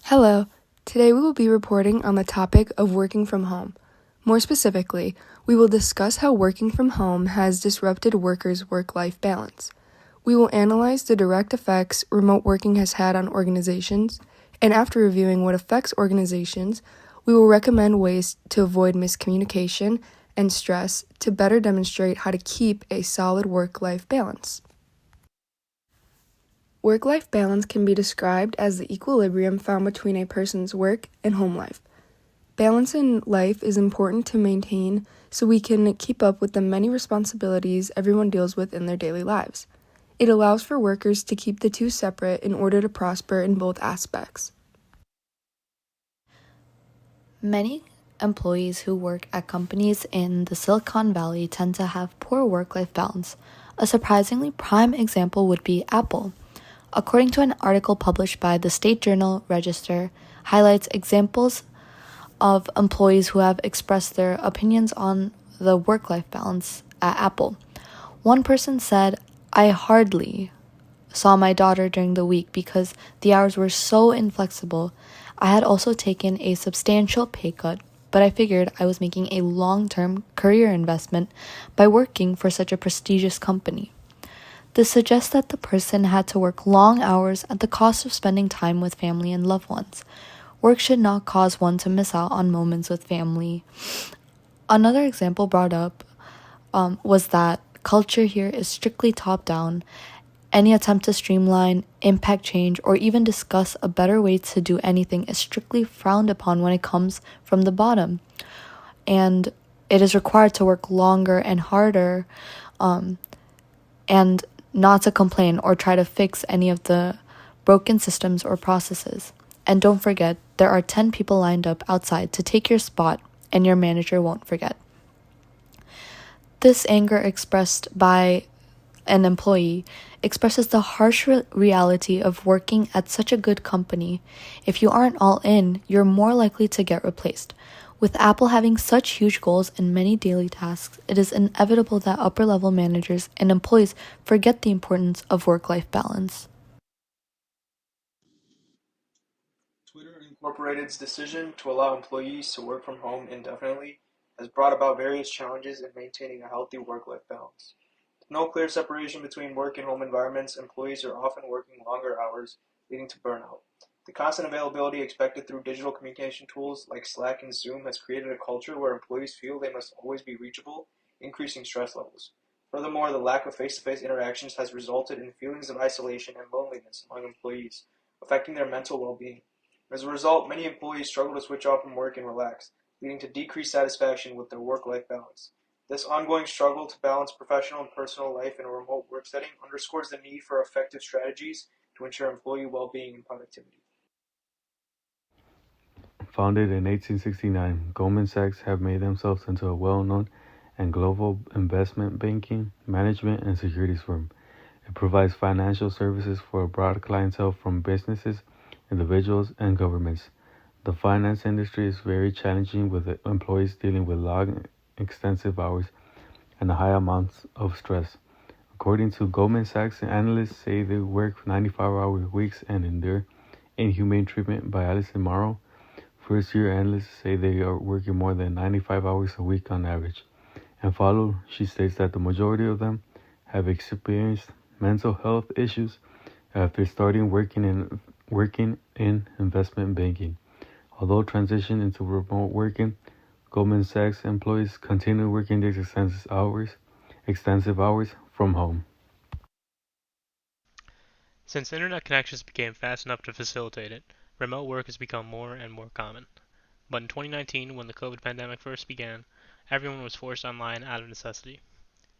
Hello. Today we will be reporting on the topic of working from home. More specifically, we will discuss how working from home has disrupted workers' work-life balance. We will analyze the direct effects remote working has had on organizations, and after reviewing what affects organizations, we will recommend ways to avoid miscommunication and stress to better demonstrate how to keep a solid work-life balance. Work-life balance can be described as the equilibrium found between a person's work and home life. Balance in life is important to maintain so we can keep up with the many responsibilities everyone deals with in their daily lives. It allows for workers to keep the two separate in order to prosper in both aspects. Many employees who work at companies in the Silicon Valley tend to have poor work-life balance. A surprisingly prime example would be Apple. According to an article published by the State Journal Register, highlights examples of employees who have expressed their opinions on the work-life balance at Apple. One person said, "I hardly saw my daughter during the week because the hours were so inflexible. I had also taken a substantial pay cut, but I figured I was making a long-term career investment by working for such a prestigious company." This suggests that the person had to work long hours at the cost of spending time with family and loved ones. Work should not cause one to miss out on moments with family. Another example brought up was that culture here is strictly top-down. Any attempt to streamline, impact change, or even discuss a better way to do anything is strictly frowned upon when it comes from the bottom. And it is required to work longer and harder and not to complain or try to fix any of the broken systems or processes. And don't forget, there are 10 people lined up outside to take your spot, and your manager won't forget. This anger expressed by an employee expresses the harsh reality of working at such a good company. If you aren't all in, you're more likely to get replaced. With Apple having such huge goals and many daily tasks, it is inevitable that upper-level managers and employees forget the importance of work-life balance. Twitter Incorporated's decision to allow employees to work from home indefinitely has brought about various challenges in maintaining a healthy work-life balance. With no clear separation between work and home environments, employees are often working longer hours, leading to burnout. The constant availability expected through digital communication tools like Slack and Zoom has created a culture where employees feel they must always be reachable, increasing stress levels. Furthermore, the lack of face-to-face interactions has resulted in feelings of isolation and loneliness among employees, affecting their mental well-being. As a result, many employees struggle to switch off from work and relax, leading to decreased satisfaction with their work-life balance. This ongoing struggle to balance professional and personal life in a remote work setting underscores the need for effective strategies to ensure employee well-being and productivity. Founded in 1869, Goldman Sachs have made themselves into a well-known and global investment banking, management, and securities firm. It provides financial services for a broad clientele from businesses, individuals, and governments. The finance industry is very challenging with employees dealing with long, extensive hours and high amounts of stress. According to Goldman Sachs, analysts say they work 95-hour weeks and endure inhumane treatment by Alison Morrow. First-year analysts say they are working more than 95 hours a week on average. And follow, she states that the majority of them have experienced mental health issues after starting working in investment banking. Although transition into remote working, Goldman Sachs employees continue working these extensive hours from home. Since internet connections became fast enough to facilitate it, remote work has become more and more common. But in 2019, when the COVID pandemic first began, everyone was forced online out of necessity.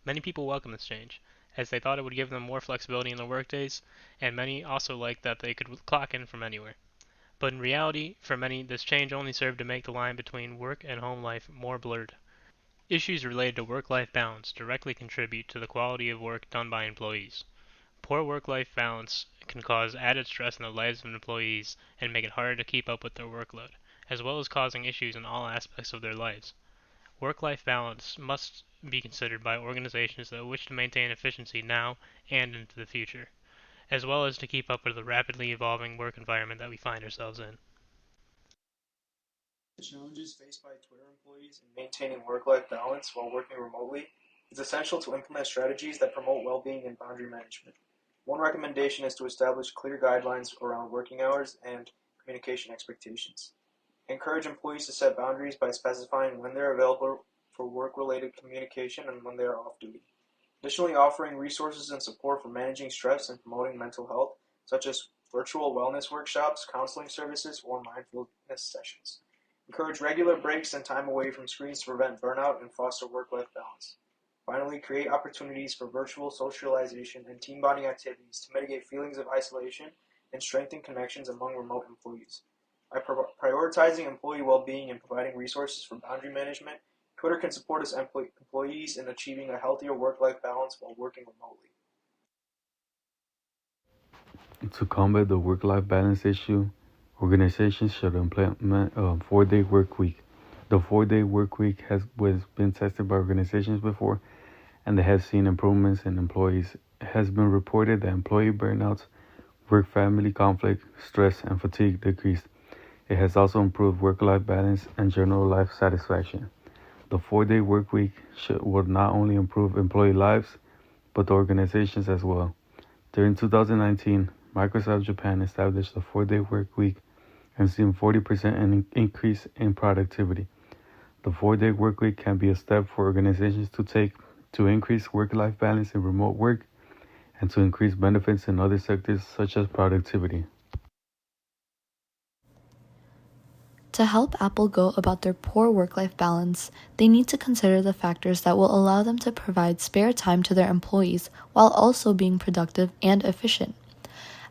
Many people welcomed this change, as they thought it would give them more flexibility in their workdays, and many also liked that they could clock in from anywhere. But in reality, for many, this change only served to make the line between work and home life more blurred. Issues related to work-life balance directly contribute to the quality of work done by employees. Poor work-life balance can cause added stress in the lives of employees and make it harder to keep up with their workload, as well as causing issues in all aspects of their lives. Work-life balance must be considered by organizations that wish to maintain efficiency now and into the future, as well as to keep up with the rapidly evolving work environment that we find ourselves in. The challenges faced by Twitter employees in maintaining work-life balance while working remotely, it's essential to implement strategies that promote well-being and boundary management. One recommendation is to establish clear guidelines around working hours and communication expectations. Encourage employees to set boundaries by specifying when they're available for work-related communication and when they are off duty. Additionally, offering resources and support for managing stress and promoting mental health, such as virtual wellness workshops, counseling services, or mindfulness sessions. Encourage regular breaks and time away from screens to prevent burnout and foster work-life balance. Finally, create opportunities for virtual socialization and team bonding activities to mitigate feelings of isolation and strengthen connections among remote employees. By prioritizing employee well-being and providing resources for boundary management, Twitter can support its employees in achieving a healthier work-life balance while working remotely. To combat the work-life balance issue, organizations should implement a 4-day work week. The 4-day work week has been tested by organizations before, and they have seen improvements in employees. It has been reported that employee burnouts, work-family conflict, stress, and fatigue decreased. It has also improved work-life balance and general life satisfaction. The 4-day work week will not only improve employee lives, but the organizations as well. During 2019, Microsoft Japan established a 4-day work week and seen 40% increase in productivity. The 4-day work week can be a step for organizations to take to increase work-life balance in remote work and to increase benefits in other sectors such as productivity. To help Apple go about their poor work-life balance, they need to consider the factors that will allow them to provide spare time to their employees while also being productive and efficient.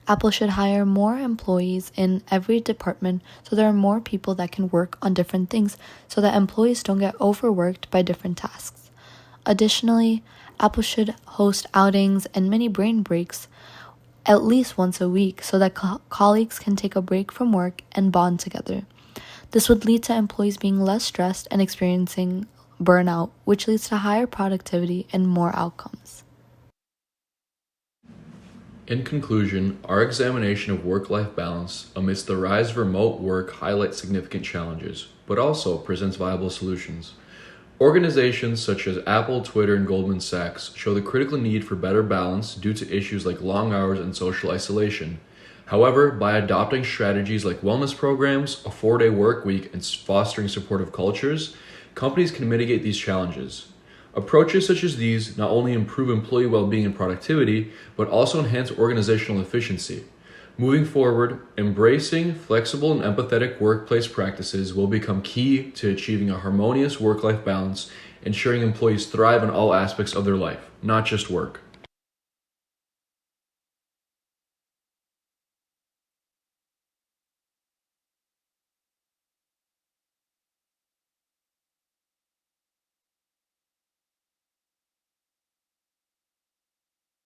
Apple should hire more employees in every department so there are more people that can work on different things so that employees don't get overworked by different tasks. Additionally, Apple should host outings and mini brain breaks at least once a week so that colleagues can take a break from work and bond together. This would lead to employees being less stressed and experiencing burnout, which leads to higher productivity and more outcomes. In conclusion, our examination of work-life balance amidst the rise of remote work highlights significant challenges, but also presents viable solutions. Organizations such as Apple, Twitter, and Goldman Sachs show the critical need for better balance due to issues like long hours and social isolation. However, by adopting strategies like wellness programs, a 4-day work week, and fostering supportive cultures, companies can mitigate these challenges. Approaches such as these not only improve employee well-being and productivity, but also enhance organizational efficiency. Moving forward, embracing flexible and empathetic workplace practices will become key to achieving a harmonious work-life balance, ensuring employees thrive in all aspects of their life, not just work.